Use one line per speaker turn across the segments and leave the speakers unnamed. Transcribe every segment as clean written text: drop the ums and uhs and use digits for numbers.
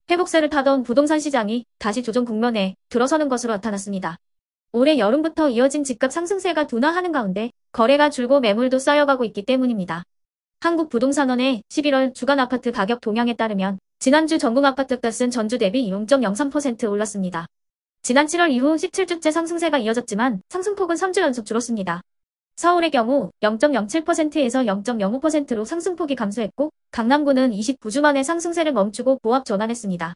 회복세를 타던 부동산 시장이 다시 조정 국면에 들어서는 것으로 나타났습니다. 올해 여름부터 이어진 집값 상승세가 둔화하는 가운데 거래가 줄고 매물도 쌓여가고 있기 때문입니다. 한국부동산원의 11월 주간 아파트 가격 동향에 따르면 지난주 전국 아파트값은 전주 대비 0.03% 올랐습니다. 지난 7월 이후 17주째 상승세가 이어졌지만 상승폭은 3주 연속 줄었습니다. 서울의 경우 0.07%에서 0.05%로 상승폭이 감소했고 강남구는 29주 만에 상승세를 멈추고 보합 전환했습니다.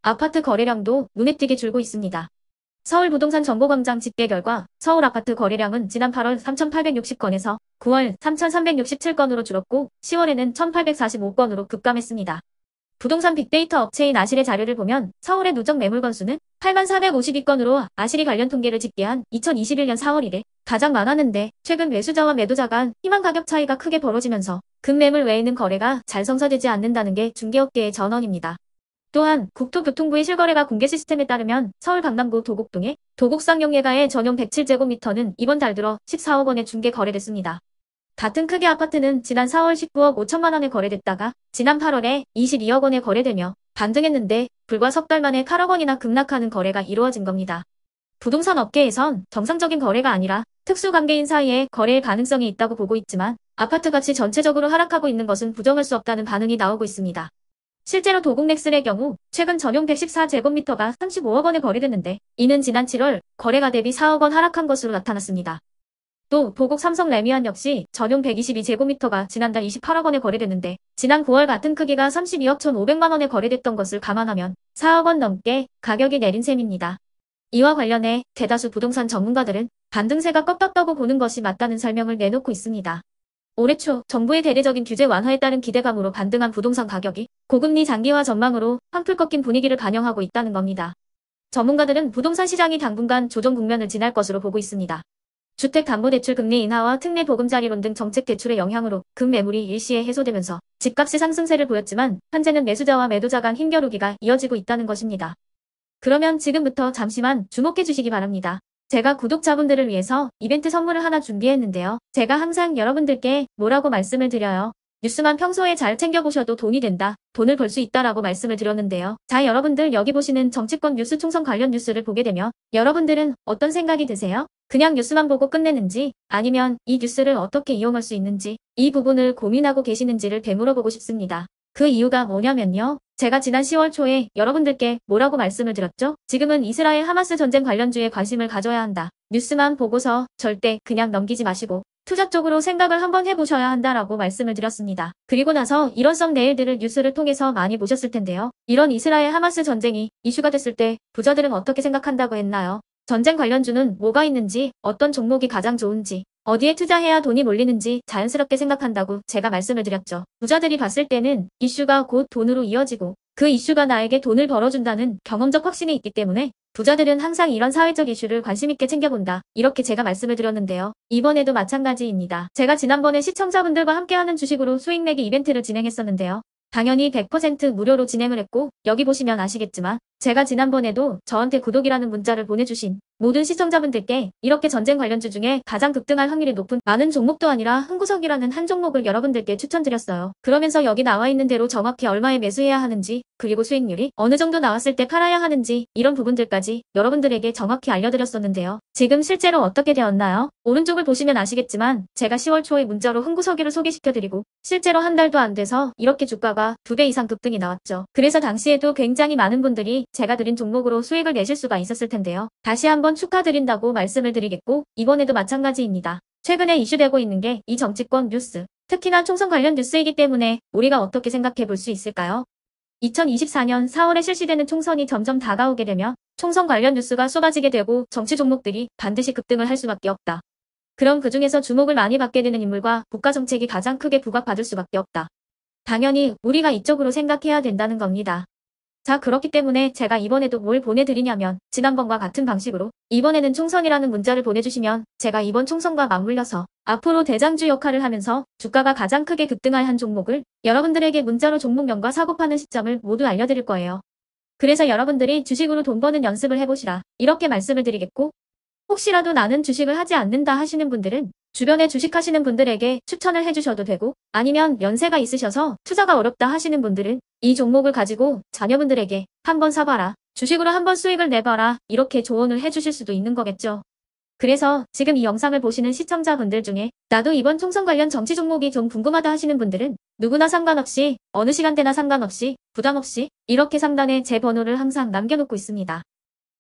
아파트 거래량도 눈에 띄게 줄고 있습니다. 서울부동산정보광장 집계 결과 서울 아파트 거래량은 지난 8월 3,860건에서 9월 3,367건으로 줄었고 10월에는 1,845건으로 급감했습니다. 부동산 빅데이터 업체인 아실의 자료를 보면 서울의 누적 매물 건수는 8452건으로 아실이 관련 통계를 집계한 2021년 4월 이래 가장 많았는데 최근 매수자와 매도자 간 희망 가격 차이가 크게 벌어지면서 급매물 외에는 거래가 잘 성사되지 않는다는 게 중개업계의 전언입니다. 또한 국토교통부의 실거래가 공개 시스템에 따르면 서울 강남구 도곡동의 도곡상용예가의 전용 107제곱미터는 이번 달 들어 14억 원에 중개 거래됐습니다. 같은 크기 아파트는 지난 4월 19억 5천만 원에 거래됐다가 지난 8월에 22억 원에 거래되며 반등했는데 불과 석 달 만에 8억 원이나 급락하는 거래가 이루어진 겁니다. 부동산 업계에선 정상적인 거래가 아니라 특수관계인 사이에 거래의 가능성이 있다고 보고 있지만 아파트 값이 전체적으로 하락하고 있는 것은 부정할 수 없다는 반응이 나오고 있습니다. 실제로 도곡넥슬의 경우 최근 전용 114제곱미터가 35억 원에 거래됐는데 이는 지난 7월 거래가 대비 4억 원 하락한 것으로 나타났습니다. 또 도곡 삼성 레미안 역시 전용 122제곱미터가 지난달 28억 원에 거래됐는데 지난 9월 같은 크기가 32억 1,500만 원에 거래됐던 것을 감안하면 4억 원 넘게 가격이 내린 셈입니다. 이와 관련해 대다수 부동산 전문가들은 반등세가 꺾였다고 보는 것이 맞다는 설명을 내놓고 있습니다. 올해 초 정부의 대대적인 규제 완화에 따른 기대감으로 반등한 부동산 가격이 고금리 장기화 전망으로 한풀 꺾인 분위기를 반영하고 있다는 겁니다. 전문가들은 부동산 시장이 당분간 조정 국면을 지날 것으로 보고 있습니다. 주택담보대출 금리 인하와 특례 보금자리론 등 정책 대출의 영향으로 급매물이 일시에 해소되면서 집값이 상승세를 보였지만 현재는 매수자와 매도자 간 힘겨루기가 이어지고 있다는 것입니다. 그러면 지금부터 잠시만 주목해 주시기 바랍니다. 제가 구독자분들을 위해서 이벤트 선물을 하나 준비했는데요. 제가 항상 여러분들께 뭐라고 말씀을 드려요. 뉴스만 평소에 잘 챙겨보셔도 돈이 된다, 돈을 벌 수 있다라고 말씀을 드렸는데요. 자, 여러분들 여기 보시는 정치권 뉴스 총선 관련 뉴스를 보게 되면 여러분들은 어떤 생각이 드세요? 그냥 뉴스만 보고 끝내는지 아니면 이 뉴스를 어떻게 이용할 수 있는지 이 부분을 고민하고 계시는지를 되물어보고 싶습니다. 그 이유가 뭐냐면요. 제가 지난 10월 초에 여러분들께 뭐라고 말씀을 드렸죠? 지금은 이스라엘 하마스 전쟁 관련주에 관심을 가져야 한다. 뉴스만 보고서 절대 그냥 넘기지 마시고 투자 쪽으로 생각을 한번 해보셔야 한다라고 말씀을 드렸습니다. 그리고 나서 일원성 내일들을 뉴스를 통해서 많이 보셨을 텐데요. 이런 이스라엘 하마스 전쟁이 이슈가 됐을 때 부자들은 어떻게 생각한다고 했나요? 전쟁 관련주는 뭐가 있는지, 어떤 종목이 가장 좋은지, 어디에 투자해야 돈이 몰리는지 자연스럽게 생각한다고 제가 말씀을 드렸죠. 부자들이 봤을 때는 이슈가 곧 돈으로 이어지고 그 이슈가 나에게 돈을 벌어준다는 경험적 확신이 있기 때문에 부자들은 항상 이런 사회적 이슈를 관심있게 챙겨본다. 이렇게 제가 말씀을 드렸는데요. 이번에도 마찬가지입니다. 제가 지난번에 시청자분들과 함께하는 주식으로 수익 내기 이벤트를 진행했었는데요. 당연히 100% 무료로 진행을 했고 여기 보시면 아시겠지만 제가 지난번에도 저한테 구독이라는 문자를 보내주신 모든 시청자분들께 이렇게 전쟁 관련주 중에 가장 급등할 확률이 높은 많은 종목도 아니라 흥구석이라는 한 종목을 여러분들께 추천드렸어요. 그러면서 여기 나와 있는 대로 정확히 얼마에 매수해야 하는지 그리고 수익률이 어느 정도 나왔을 때 팔아야 하는지 이런 부분들까지 여러분들에게 정확히 알려드렸었는데요. 지금 실제로 어떻게 되었나요? 오른쪽을 보시면 아시겠지만 제가 10월 초에 문자로 흥구석이를 소개시켜드리고 실제로 한 달도 안 돼서 이렇게 주가가 2배 이상 급등이 나왔죠. 그래서 당시에도 굉장히 많은 분들이 제가 드린 종목으로 수익을 내실 수가 있었을 텐데요. 다시 한번 축하드린다고 말씀을 드리겠고 이번에도 마찬가지입니다. 최근에 이슈되고 있는 게 이 정치권 뉴스, 특히나 총선 관련 뉴스이기 때문에 우리가 어떻게 생각해 볼 수 있을까요? 2024년 4월에 실시되는 총선이 점점 다가오게 되면 총선 관련 뉴스가 쏟아지게 되고 정치 종목들이 반드시 급등을 할 수밖에 없다. 그럼 그중에서 주목을 많이 받게 되는 인물과 국가 정책이 가장 크게 부각받을 수밖에 없다. 당연히 우리가 이쪽으로 생각해야 된다는 겁니다. 자, 그렇기 때문에 제가 이번에도 뭘 보내드리냐면 지난번과 같은 방식으로 이번에는 총선이라는 문자를 보내주시면 제가 이번 총선과 맞물려서 앞으로 대장주 역할을 하면서 주가가 가장 크게 급등할 한 종목을 여러분들에게 문자로 종목명과 사고파는 시점을 모두 알려드릴 거예요. 그래서 여러분들이 주식으로 돈 버는 연습을 해보시라 이렇게 말씀을 드리겠고 혹시라도 나는 주식을 하지 않는다 하시는 분들은 주변에 주식하시는 분들에게 추천을 해주셔도 되고 아니면 연세가 있으셔서 투자가 어렵다 하시는 분들은 이 종목을 가지고 자녀분들에게 한번 사봐라. 주식으로 한번 수익을 내봐라. 이렇게 조언을 해주실 수도 있는 거겠죠. 그래서 지금 이 영상을 보시는 시청자분들 중에 나도 이번 총선 관련 정치 종목이 좀 궁금하다 하시는 분들은 누구나 상관없이 어느 시간대나 상관없이 부담 없이 이렇게 상단에 제 번호를 항상 남겨놓고 있습니다.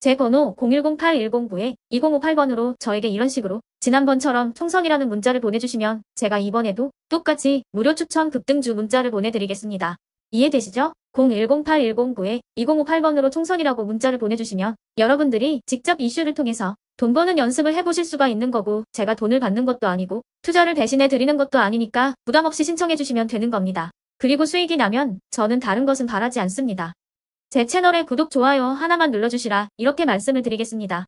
제 번호 010-8109-2058번으로 저에게 이런 식으로 지난번처럼 총선이라는 문자를 보내주시면 제가 이번에도 똑같이 무료 추천 급등주 문자를 보내드리겠습니다. 이해되시죠? 010-8109-2058번으로 총선이라고 문자를 보내주시면 여러분들이 직접 이슈를 통해서 돈 버는 연습을 해보실 수가 있는 거고 제가 돈을 받는 것도 아니고 투자를 대신해 드리는 것도 아니니까 부담 없이 신청해 주시면 되는 겁니다. 그리고 수익이 나면 저는 다른 것은 바라지 않습니다. 제 채널에 구독, 좋아요 하나만 눌러주시라 이렇게 말씀을 드리겠습니다.